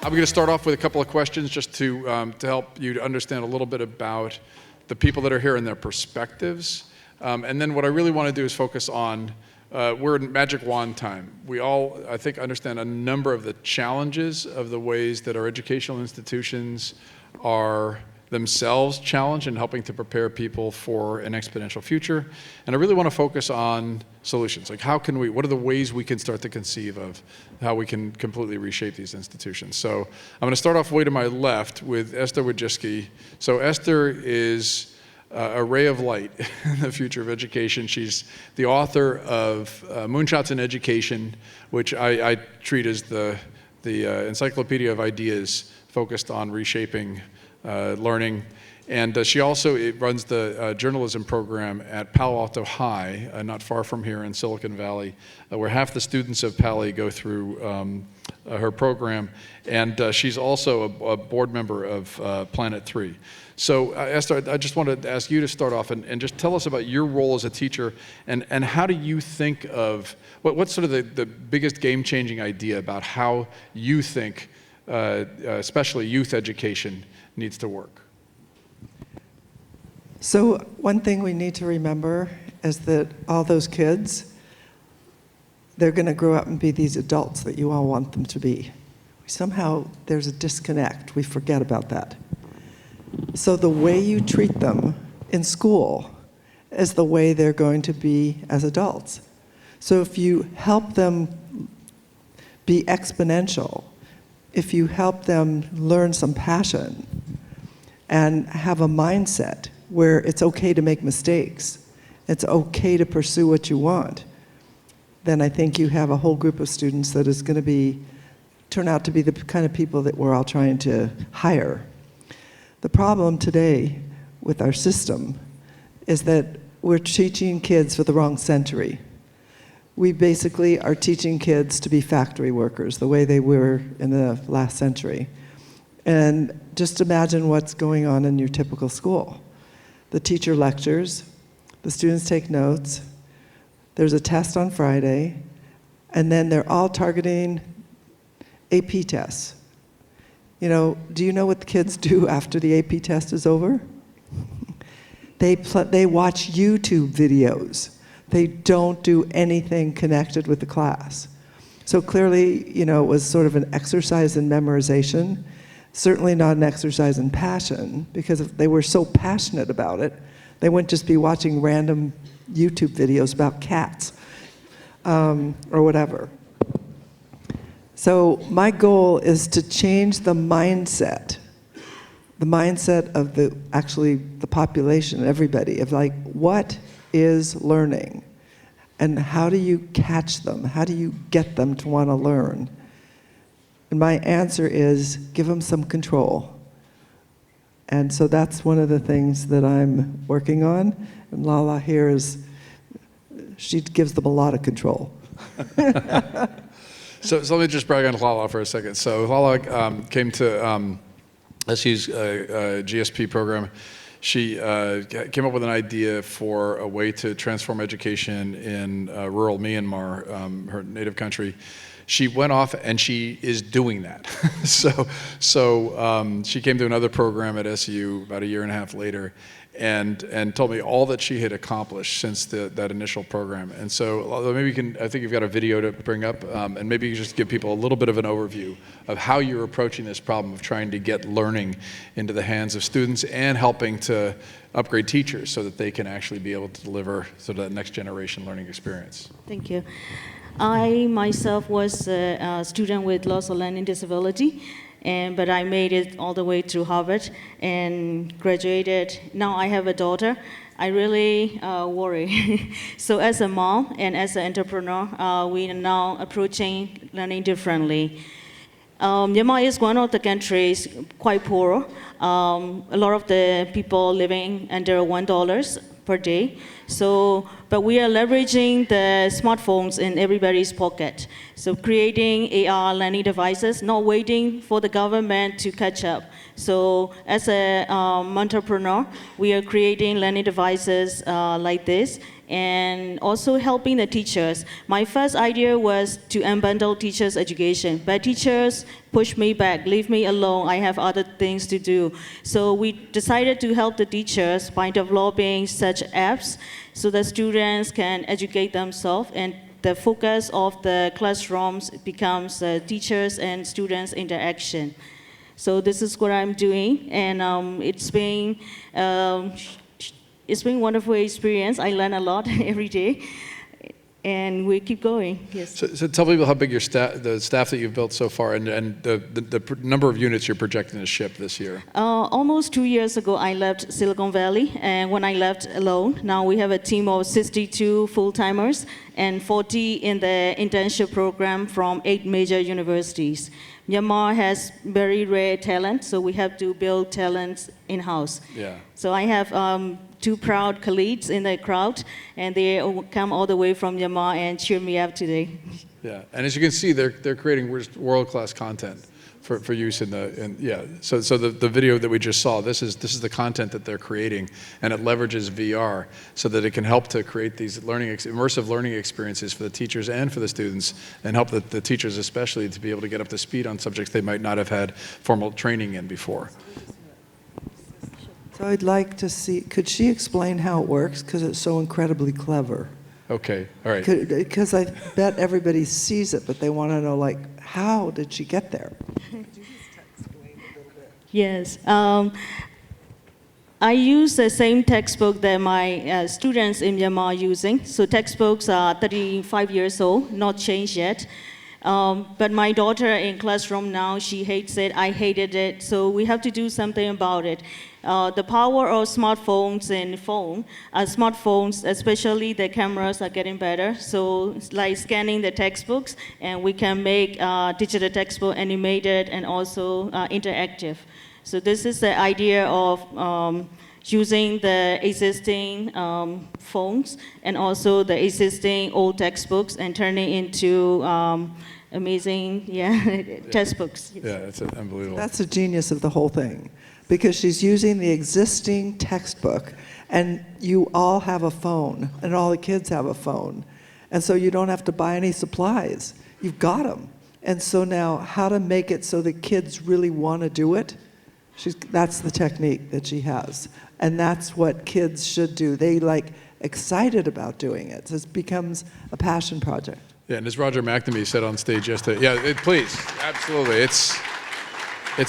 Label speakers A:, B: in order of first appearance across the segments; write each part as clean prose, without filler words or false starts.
A: I'm going to start off with a couple of questions just to help you to understand a little bit about the people that are here and their perspectives. And then what I really want to do is focus on, we're in magic wand time. We all, I think, understand a number of the challenges of the ways that our educational institutions are themselves challenged in helping to prepare people for an exponential future. And I really want to focus on solutions. Like how can we, what are the ways we can start to conceive of how we can completely reshape these institutions? So I'm going to start off way to my left with Esther Wojcicki. So Esther is a ray of light in the future of education. She's the author of Moonshots in Education, which I treat as the encyclopedia of ideas focused on reshaping learning. And she also runs the journalism program at Palo Alto High, not far from here in Silicon Valley, where half the students of Palo go through her program. And she's also a board member of Planet 3. So Esther, I just wanted to ask you to start off and just tell us about your role as a teacher and how do you think of, what's sort of the biggest game-changing idea about how you think, especially youth education, needs to work?
B: So one thing we need to remember is that all those kids, they're going to grow up and be these adults that you all want them to be. Somehow there's a disconnect. We forget about that. So the way you treat them in school is the way they're going to be as adults. So if you help them be exponential, if you help them learn some passion and have a mindset where it's okay to make mistakes, it's okay to pursue what you want, then I think you have a whole group of students that is going to turn out to be the kind of people that we're all trying to hire. The problem today with our system is that we're teaching kids for the wrong century. We basically are teaching kids to be factory workers the way they were in the last century. And just imagine what's going on in your typical school. The teacher lectures, the students take notes, there's a test on Friday, and then they're all targeting AP tests. You know, do you know what the kids do after the AP test is over? They watch YouTube videos. They don't do anything connected with the class. So clearly, you know, it was sort of an exercise in memorization, certainly not an exercise in passion, because if they were so passionate about it, they wouldn't just be watching random YouTube videos about cats or whatever. So my goal is to change the mindset of the population, everybody, of like, what is learning? And how do you catch them? How do you get them to want to learn? And my answer is, give them some control. And so that's one of the things that I'm working on. And Hla Hla here she gives them a lot of control.
A: So let me just brag on Hla Hla for a second. So Hla Hla came to SU's GSP program. She came up with an idea for a way to transform education in rural Myanmar, her native country. She went off and she is doing that. so she came to another program at SU about a year and a half later and told me all that she had accomplished since that initial program. And so maybe you can, I think you've got a video to bring up, and maybe you can just give people a little bit of an overview of how you're approaching this problem of trying to get learning into the hands of students and helping to upgrade teachers so that they can actually be able to deliver sort of that next generation learning experience.
C: Thank you. I myself was a student with loss of learning disability, but I made it all the way through Harvard and graduated. Now I have a daughter. I really worry. So as a mom and as an entrepreneur, we are now approaching learning differently. Myanmar is one of the countries quite poor. A lot of the people living under $1 per day. But we are leveraging the smartphones in everybody's pocket. So creating AR learning devices, not waiting for the government to catch up. So as an entrepreneur, we are creating learning devices like this, and also helping the teachers. My first idea was to unbundle teachers' education, but teachers pushed me back, leave me alone, I have other things to do. So we decided to help the teachers by developing such apps so that students can educate themselves, and the focus of the classrooms becomes teachers and students interaction. So this is what I'm doing, and it's been a wonderful experience. I learn a lot every day, and we keep going. Yes.
A: So tell people how big your the staff that you've built so far, and the number of units you're projecting to ship this year.
C: Almost 2 years ago, I left Silicon Valley, and when I left alone, now we have a team of 62 full-timers and 40 in the internship program from 8 major universities. Myanmar has very rare talent, so we have to build talents in-house.
A: Yeah.
C: So I have 2 proud colleagues in the crowd, and they come all the way from Myanmar and cheer me up today.
A: Yeah, and as you can see, they're creating world-class content for use in So the video that we just saw, this is the content that they're creating, and it leverages VR so that it can help to create these immersive learning experiences for the teachers and for the students, and help the teachers especially to be able to get up to speed on subjects they might not have had formal training in before.
B: So I'd like to see, could she explain how it works? Because it's so incredibly clever.
A: Okay, all right.
B: Because I bet everybody sees it, but they want to know, like, how did she get there?
C: Yes. I use the same textbook that my students in Myanmar are using. So textbooks are 35 years old, not changed yet. But my daughter in classroom now, she hates it, I hated it, so we have to do something about it. The power of smartphones and smartphones, especially the cameras are getting better. So it's like scanning the textbooks, and we can make digital textbook animated and also interactive. So this is the idea of using the existing phones and also the existing old textbooks and turning into amazing textbooks.
A: Yeah, that's unbelievable.
B: That's the genius of the whole thing, because she's using the existing textbook, and you all have a phone, and all the kids have a phone. And so you don't have to buy any supplies. You've got them. And so now how to make it so the kids really want to do it, that's the technique that she has. And that's what kids should do. They excited about doing it. So it becomes a passion project.
A: Yeah, and as Roger McNamee said on stage yesterday, please, absolutely, it's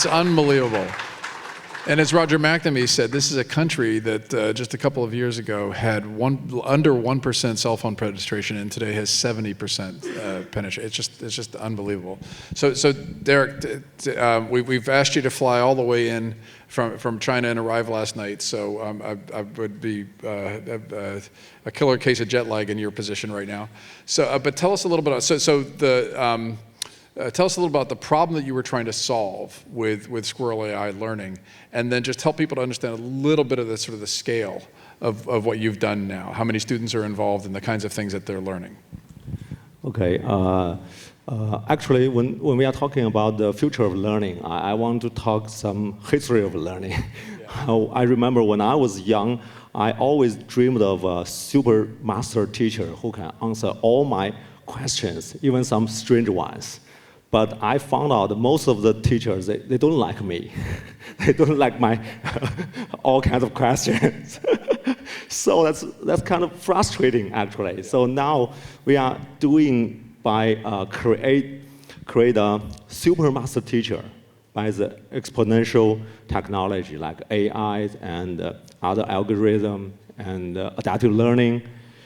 A: unbelievable. And as Roger McNamee said, this is a country that just a couple of years ago had under 1% cell phone penetration, and today has 70% penetration. It's just unbelievable. So Derek, we've asked you to fly all the way in from China and arrive last night. So I would be a killer case of jet lag in your position right now. So, but tell us a little bit. Tell us a little about the problem that you were trying to solve with Squirrel AI learning, and then just help people to understand a little bit of the scale of what you've done now, how many students are involved, and the kinds of things that they're learning.
D: Okay. Actually, when we are talking about the future of learning, I want to talk some history of learning. Yeah. I remember when I was young, I always dreamed of a super master teacher who can answer all my questions, even some strange ones. But I found out that most of the teachers, they don't like me. They don't like my all kinds of questions. So that's kind of frustrating, actually. So now we are doing by create a super master teacher by the exponential technology like AI and other algorithm and adaptive learning,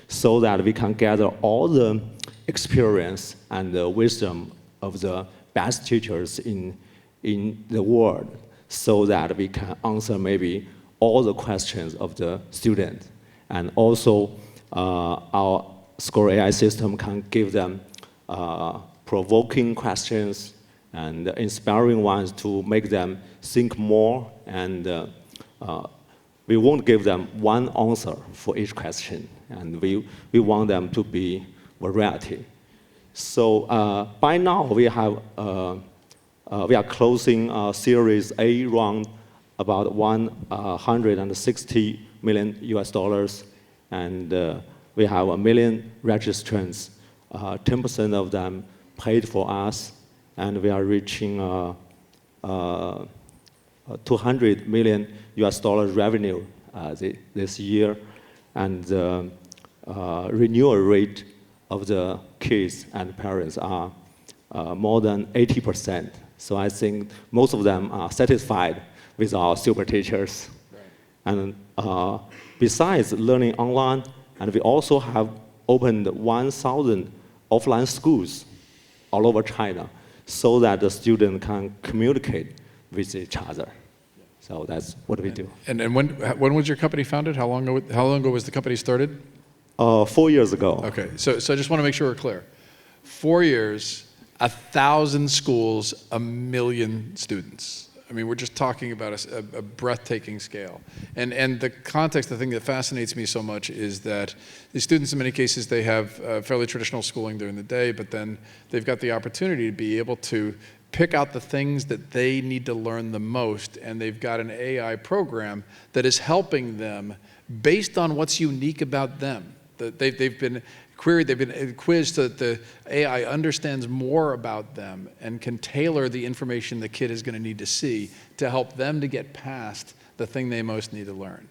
D: so that we can gather all the experience and the wisdom of the best teachers in the world, so that we can answer maybe all the questions of the student. And also, our Squirrel AI system can give them provoking questions and inspiring ones to make them think more, and we won't give them one answer for each question, and we want them to be variety. So by now we are closing Series A round about $160 million US, and we have 1 million registrants. 10% of them paid for us, and we are reaching 200 million US dollars revenue this year, and the renewal rate of the kids and parents are more than 80%. So I think most of them are satisfied with our super teachers. Right. And besides learning online, and we also have opened 1,000 offline schools all over China so that the student can communicate with each other. So that's what we do.
A: And when was your company founded? How long ago was the company started?
D: 4 years ago.
A: Okay, so I just want to make sure we're clear. 4 years, 1,000 schools, 1 million students. I mean, we're just talking about a breathtaking scale. And the context, the thing that fascinates me so much is that these students, in many cases, they have fairly traditional schooling during the day, but then they've got the opportunity to be able to pick out the things that they need to learn the most, and they've got an AI program that is helping them based on what's unique about them. They've been queried, they've been quizzed so that the AI understands more about them and can tailor the information the kid is going to need to see to help them to get past the thing they most need to learn.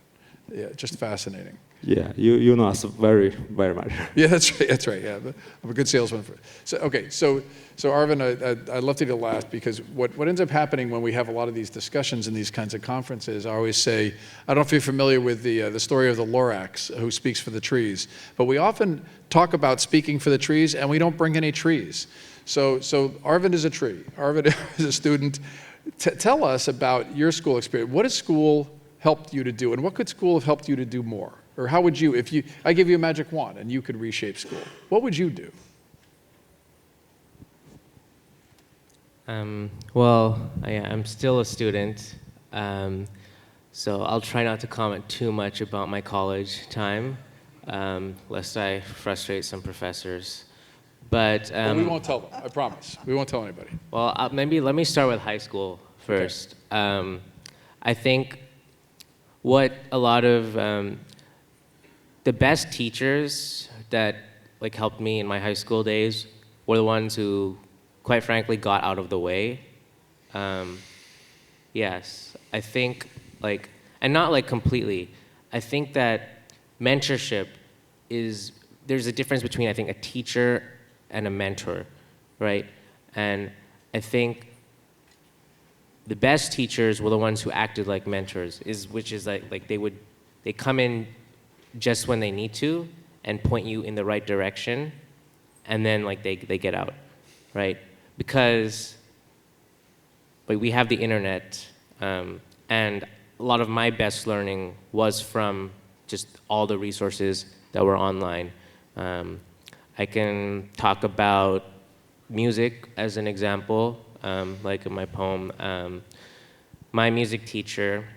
A: Yeah, just fascinating.
D: Yeah, you know us very, very much.
A: Yeah, that's right. Yeah, I'm a good salesman for it. So, okay, so Arvind, I'd love to do last, because what ends up happening when we have a lot of these discussions in these kinds of conferences, I always say, I don't know if you're familiar with the story of the Lorax who speaks for the trees, but we often talk about speaking for the trees and we don't bring any trees. So Arvind is a tree. Arvind is a student. Tell us about your school experience. What has school helped you to do, and what could school have helped you to do more? Or how would you, if I give you a magic wand and you could reshape school, what would you do?
E: Well, I'm still a student, so I'll try not to comment too much about my college time, lest I frustrate some professors. But
A: well, we won't tell them, I promise. We won't tell anybody.
E: Well, maybe let me start with high school first. Okay. I think what a lot of the best teachers that helped me in my high school days were the ones who, quite frankly, got out of the way. Yes, I think and not completely. I think that mentorship there's a difference between, I think, a teacher and a mentor, right? And I think the best teachers were the ones who acted like mentors, which is they come in just when they need to and point you in the right direction, and then they get out, right? Because we have the internet, and a lot of my best learning was from just all the resources that were online. I can talk about music as an example, like in my poem. My music teacher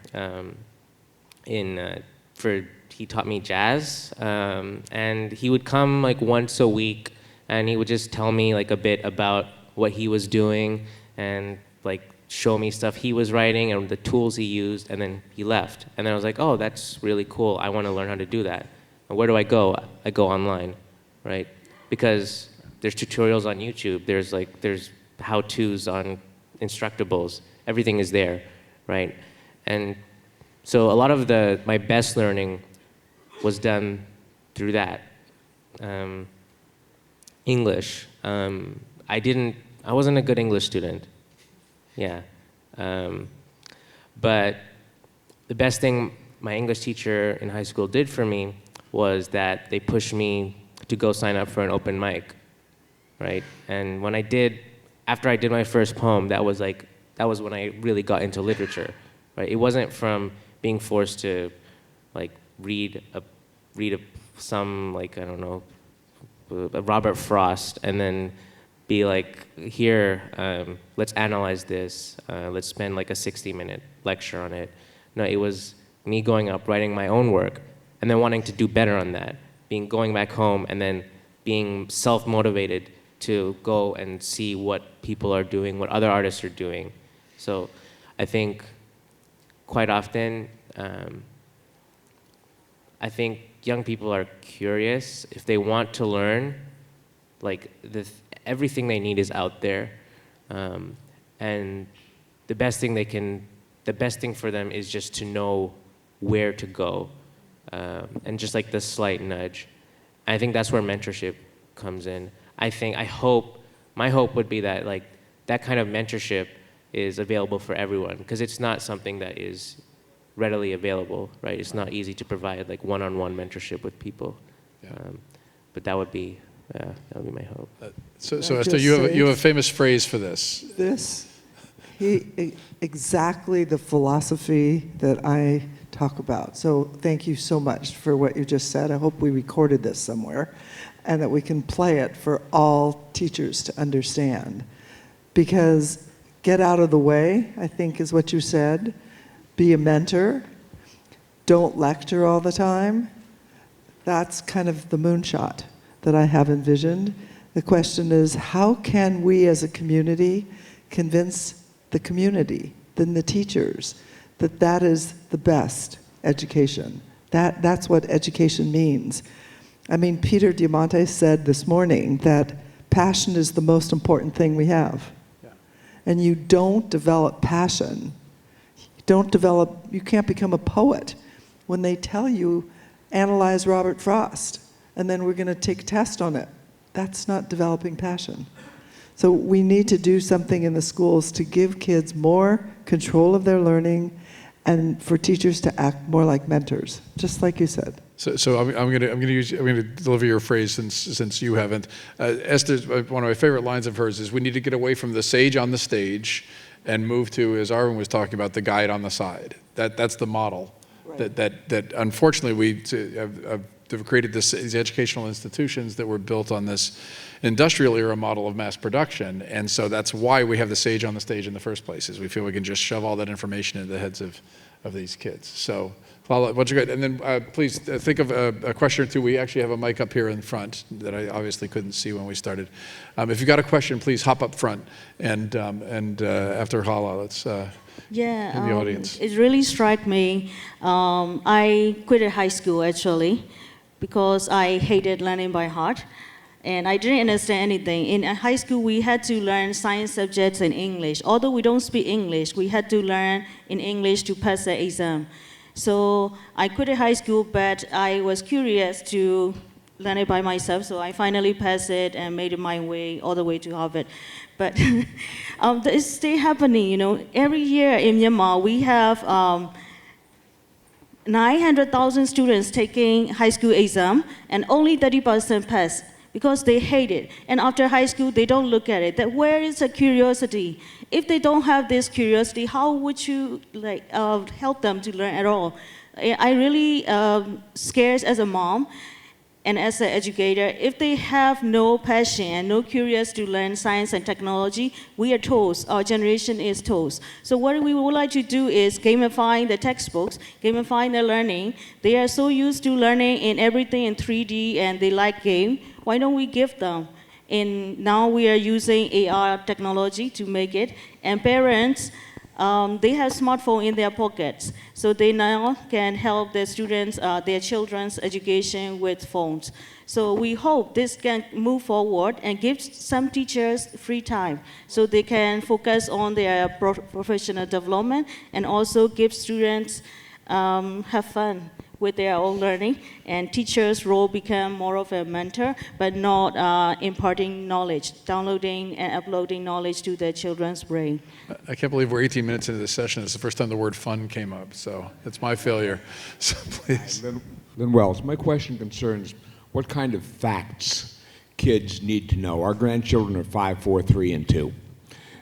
E: he taught me jazz, and he would come once a week, and he would just tell me a bit about what he was doing, and show me stuff he was writing and the tools he used, and then he left. And then I was like, oh, that's really cool. I want to learn how to do that. And where do I go? I go online, right? Because there's tutorials on YouTube. There's how-tos on Instructables. Everything is there, right? And so a lot of my best learning was done through that. English. I wasn't a good English student. Yeah. But the best thing my English teacher in high school did for me was that they pushed me to go sign up for an open mic, right? And after I did my first poem, that was when I really got into literature, right? It wasn't from being forced to read some I don't know, Robert Frost, and then be here, let's analyze this, let's spend a 60-minute lecture on it. No, it was me going up, writing my own work, and then wanting to do better on that, going back home, and then being self-motivated to go and see what people are doing, what other artists are doing. So I think quite often, I think young people are curious, if they want to learn, like everything they need is out there, and the best thing for them is just to know where to go, and just like the slight nudge. I think that's where mentorship comes in. My hope would be that like that kind of mentorship is available for everyone, because it's not something that is readily available, right? It's not easy to provide like one-on-one mentorship with people, but that would be my hope.
A: So Esther, you have a famous phrase for this.
B: Exactly the philosophy that I talk about. So thank you so much for what you just said. I hope we recorded this somewhere and that we can play it for all teachers to understand. Because get out of the way, I think is what you said. Be a mentor. Don't lecture all the time. That's kind of the moonshot that I have envisioned. The question is, how can we as a community convince the community, then the teachers, that that is the best education? That's what education means. I mean, Peter Diamante said this morning that passion is the most important thing we have. Yeah. And you don't develop passion. You can't become a poet when they tell you, analyze Robert Frost, and then we're going to take a test on it. That's not developing passion. So we need to do something in the schools to give kids more control of their learning and for teachers to act more like mentors, just like you said.
A: So I'm going to deliver your phrase since you haven't. Esther's one of my favorite lines of hers is, we need to get away from the sage on the stage and move to, as Arvind was talking about, the guide on the side. That's the model. Right. That unfortunately we have created these educational institutions that were built on this industrial era model of mass production, and so that's why we have the sage on the stage in the first place, is we feel we can just shove all that information into the heads of these kids. So, what's good? And then please think of a question or two. We actually have a mic up here in front that I obviously couldn't see when we started. If you've got a question, please hop up front, and after Hla, let's in the audience.
C: It really struck me. I quit high school actually because I hated learning by heart. And I didn't understand anything. In high school, we had to learn science subjects in English. Although we don't speak English, we had to learn in English to pass the exam. So I quit high school, but I was curious to learn it by myself. So I finally passed it and made it my way all the way to Harvard. But it's still happening, you know. Every year in Myanmar, we have 900,000 students taking high school exam, and only 30% pass, because they hate it. And after high school, they don't look at it. That where is the curiosity? If they don't have this curiosity, how would you help them to learn at all? I really scared as a mom and as an educator. If they have no passion and no curiosity to learn science and technology, we are toast. Our generation is toast. So what we would like to do is gamify the textbooks, gamify their learning. They are so used to learning in everything in 3D, and they like game. Why don't we give them? And now we are using AR technology to make it. And parents, they have smartphone in their pockets. So they now can help their students, their children's education with phones. So we hope this can move forward and give some teachers free time so they can focus on their professional development, and also give students have fun with their own learning, and teachers' role become more of a mentor, but not imparting knowledge, downloading and uploading knowledge to their children's brain.
A: I can't believe we're 18 minutes into this session. It's the first time the word fun came up, so that's my failure. So please.
F: Lynn Wells, my question concerns what kind of facts kids need to know. Our grandchildren are 5, 4, 3, and 2.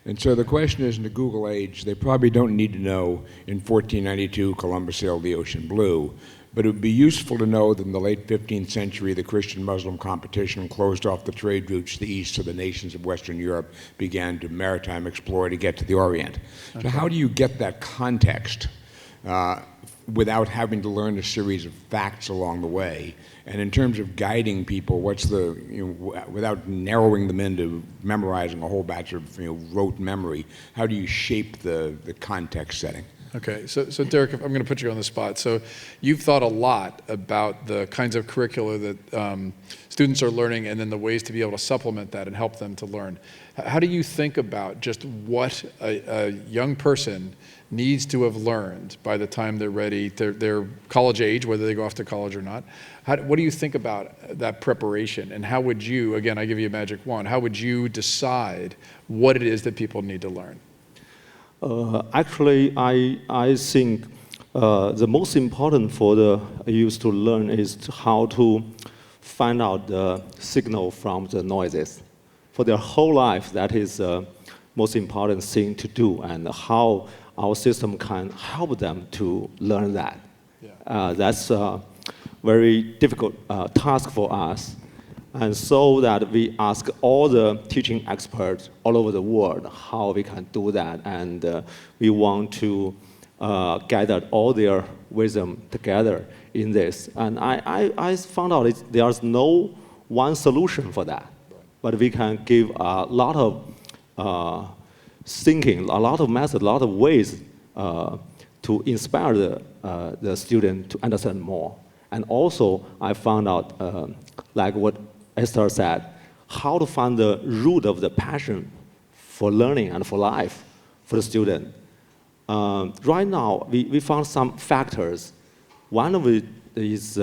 F: And so the question is, in the Google age, they probably don't need to know in 1492 Columbus sailed the ocean blue. But it would be useful to know that in the late 15th century, the Christian-Muslim competition closed off the trade routes to the east, so the nations of Western Europe began to maritime explore to get to the Orient. Okay. So how do you get that context without having to learn a series of facts along the way? And in terms of guiding people, what's the, without narrowing them into memorizing a whole batch of rote memory, how do you shape the context setting?
A: Okay, so Derek, I'm going to put you on the spot. So you've thought a lot about the kinds of curricula that students are learning and then the ways to be able to supplement that and help them to learn. How do you think about just what a young person needs to have learned by the time they're ready, they're college age, whether they go off to college or not? What do you think about that preparation? And how would you, again, I give you a magic wand, how would you decide what it is that people need to learn?
D: Actually, I think the most important for the youth to learn is how to find out the signal from the noises. For their whole life, that is the most important thing to do, and how our system can help them to learn that. Yeah. That's a very difficult task for us. And so that we ask all the teaching experts all over the world how we can do that. And we want to gather all their wisdom together in this. And I found out there's no one solution for that. But we can give a lot of thinking, a lot of methods, a lot of ways to inspire the student to understand more. And also, I found out, like what Esther said, how to find the root of the passion for learning and for life for the student. Right now, we found some factors. One of it is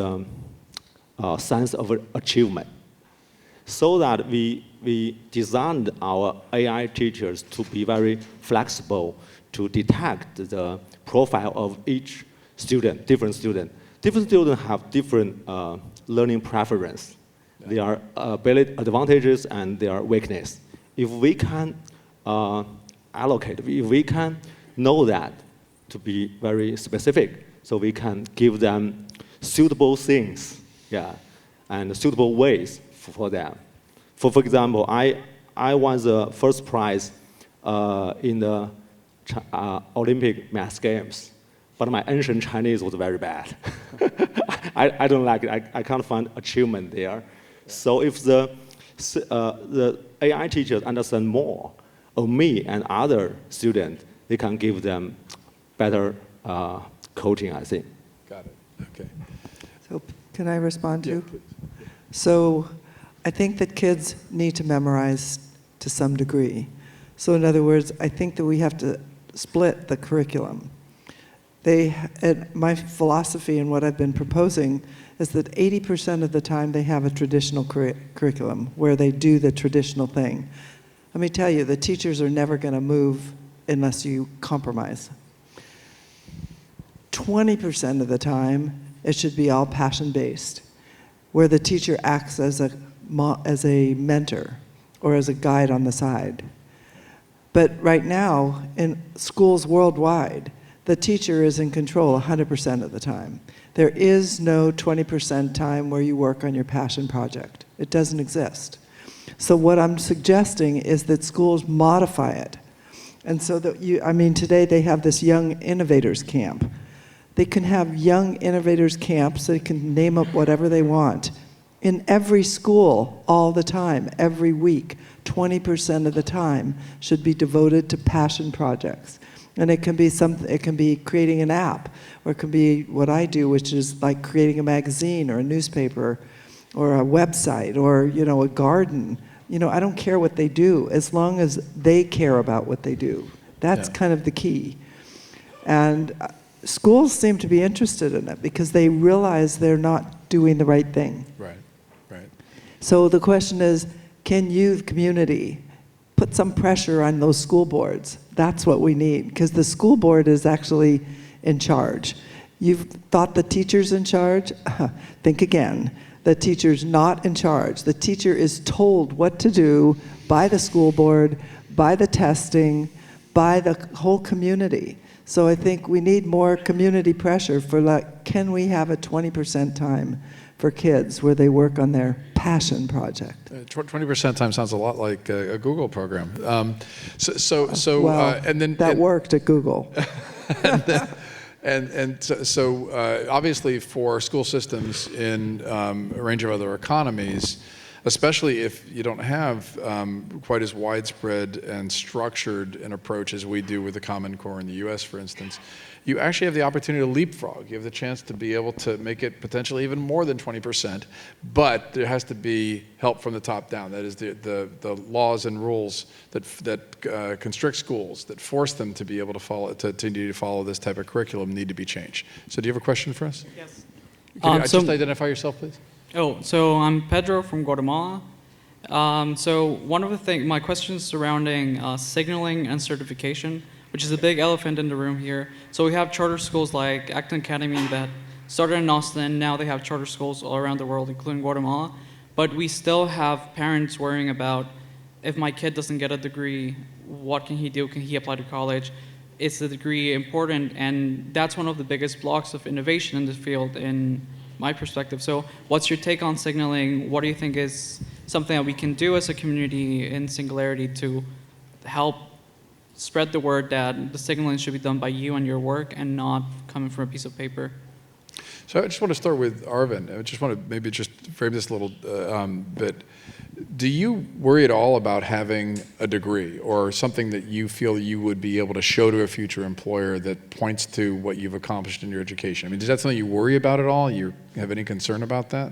D: sense of achievement. So that we designed our AI teachers to be very flexible to detect the profile of each student, different student. Different students have different learning preference. Their advantages and their weakness. If we can allocate, if we can know that to be very specific, so we can give them suitable things, and suitable ways for them. For example, I won the first prize in the Olympic math games, but my ancient Chinese was very bad. I don't like it. I can't find achievement there. So if the AI teachers understand more of me and other students, they can give them better coaching, I think.
A: Got it. Okay.
B: So can I respond to?
A: Yeah, please.
B: So I think that kids need to memorize to some degree. So in other words, I think that we have to split the curriculum. My philosophy and what I've been proposing is that 80% of the time they have a traditional curriculum where they do the traditional thing. Let me tell you, the teachers are never going to move unless you compromise. 20% of the time, it should be all passion-based, where the teacher acts as a mentor or as a guide on the side. But right now, in schools worldwide, the teacher is in control 100% of the time. There is no 20% time where you work on your passion project. It doesn't exist. So what I'm suggesting is that schools modify it. And so that today they have this Young Innovators Camp. They can have Young Innovators Camps, they can name up whatever they want. In every school, all the time, every week, 20% of the time should be devoted to passion projects. And it can be it can be creating an app, or it can be what I do, which is like creating a magazine or a newspaper or a website or, a garden. I don't care what they do as long as they care about what they do. That's kind of the key. And schools seem to be interested in it because they realize they're not doing the right thing.
A: Right, right.
B: So the question is, can you, the community, put some pressure on those school boards? That's what we need, because the school board is actually in charge. You've thought the teacher's in charge? Think again. The teacher's not in charge. The teacher is told what to do by the school board, by the testing, by the whole community. So I think we need more community pressure for can we have a 20% time for kids where they work on their passion project?
A: 20% time sounds a lot like a Google program. And then
B: that worked at Google.
A: So obviously for school systems in a range of other economies, especially if you don't have quite as widespread and structured an approach as we do with the Common Core in the US, for instance, you actually have the opportunity to leapfrog. You have the chance to be able to make it potentially even more than 20%, but there has to be help from the top down. That is the laws and rules that constrict schools, that force them to be able to follow, to need to follow this type of curriculum need to be changed. So do you have a question for us?
G: Yes.
A: Can you just identify yourself, please?
G: Oh, so I'm Pedro from Guatemala. So one of the things, my question is surrounding signaling and certification, which is a big elephant in the room here. So we have charter schools like Acton Academy that started in Austin. Now they have charter schools all around the world, including Guatemala. But we still have parents worrying about, if my kid doesn't get a degree, what can he do? Can he apply to college? Is the degree important? And that's one of the biggest blocks of innovation in this field in my perspective. So what's your take on signaling? What do you think is something that we can do as a community in Singularity to help spread the word that the signaling should be done by you and your work and not coming from a piece of paper?
A: So I just want to start with Arvind. I just want to maybe just frame this a little bit. Do you worry at all about having a degree or something that you feel you would be able to show to a future employer that points to what you've accomplished in your education? I mean, is that something you worry about at all? You have any concern about that?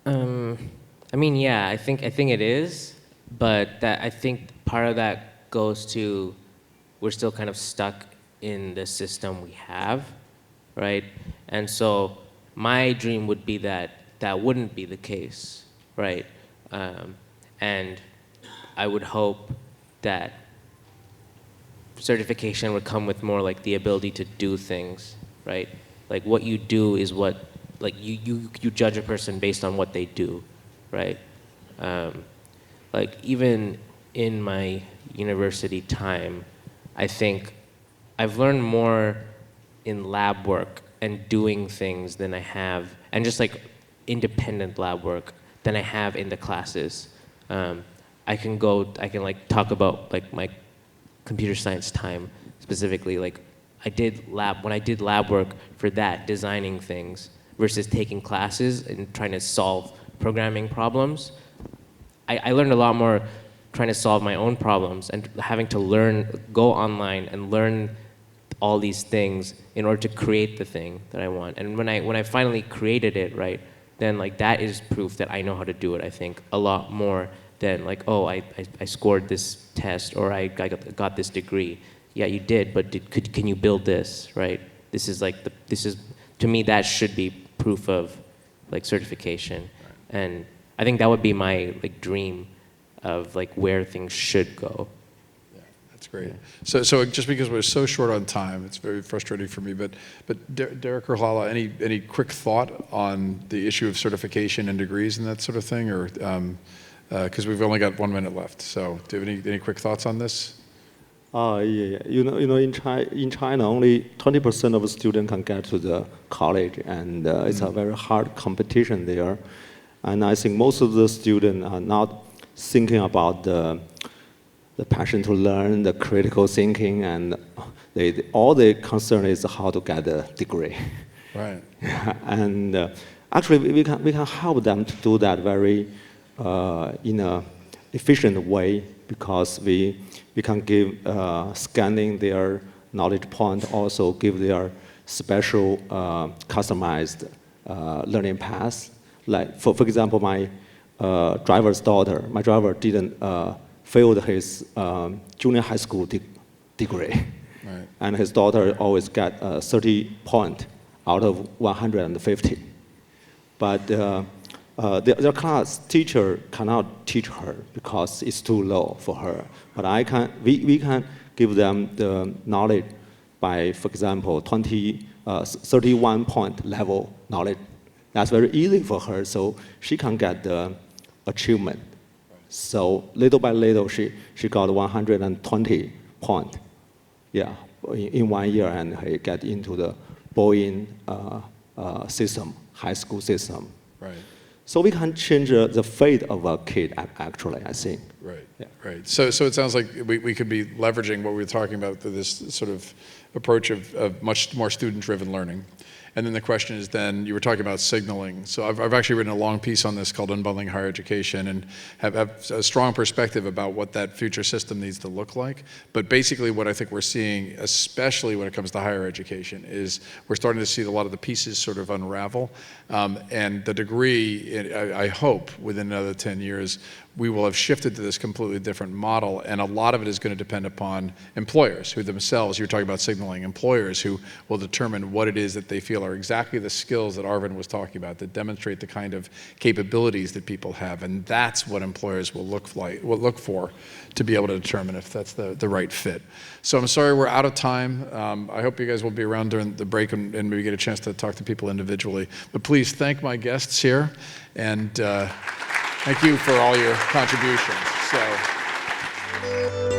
E: I mean, yeah, I think it is, but that I think part of that goes to we're still kind of stuck in the system we have, right? And so my dream would be that that wouldn't be the case, right? And I would hope that certification would come with more like the ability to do things, right? Like what you do is what, like you judge a person based on what they do, right? Like even in my university time, I think I've learned more in lab work and doing things than I have, and just like independent lab work than I have in the classes. I can like talk about like my computer science time specifically. Like when I did lab work for that, designing things versus taking classes and trying to solve programming problems, I learned a lot more trying to solve my own problems and having to go online and learn all these things in order to create the thing that I want. And when I finally created it, right, then like that is proof that I know how to do it, I think, a lot more than like, oh, I scored this test or I got this degree. Yeah, you did, but can you build this, right? This is to me, that should be proof of like certification. And I think that would be my like dream of like where things should go.
A: Yeah, that's great. So just because we're so short on time, it's very frustrating for me. But Derek or Hla Hla, any quick thought on the issue of certification and degrees and that sort of thing, or because we've only got 1 minute left. So do you have any quick thoughts on this?
D: Yeah. You know, in China, only 20% of the students can get to the college, and it's a very hard competition there. And I think most of the students are not thinking about the passion to learn, the critical thinking, and all they concern is how to get a degree.
A: Right.
D: And actually, we can help them to do that very in a efficient way, because we can give scanning their knowledge point, also give their special customized learning paths. Like for example, my driver's daughter, my driver didn't failed his junior high school degree. Right. And his daughter always got 30 points out of 150. But their class teacher cannot teach her because it's too low for her. But we can give them the knowledge by, for example, 31 point level knowledge. That's very easy for her, so she can get the achievement. So little by little, she got 120 points, yeah, in 1 year, and he got into the Bolles system, high school system. Right. So we can change the fate of a kid, actually, I think.
A: Right, yeah. Right. So it sounds like we could be leveraging what we were talking about, this sort of approach of much more student-driven learning. And then the question is then, you were talking about signaling. So I've actually written a long piece on this called Unbundling Higher Education, and have a strong perspective about what that future system needs to look like. But basically what I think we're seeing, especially when it comes to higher education, is we're starting to see a lot of the pieces sort of unravel. And the degree, I hope, within another 10 years, we will have shifted to this completely different model, and a lot of it is going to depend upon employers who themselves, you were talking about signaling, employers who will determine what it is that they feel are exactly the skills that Arvind was talking about, that demonstrate the kind of capabilities that people have, and that's what employers will look for to be able to determine if that's the right fit. So I'm sorry we're out of time. I hope you guys will be around during the break and maybe get a chance to talk to people individually. But please thank my guests here, and thank you for all your contributions. So.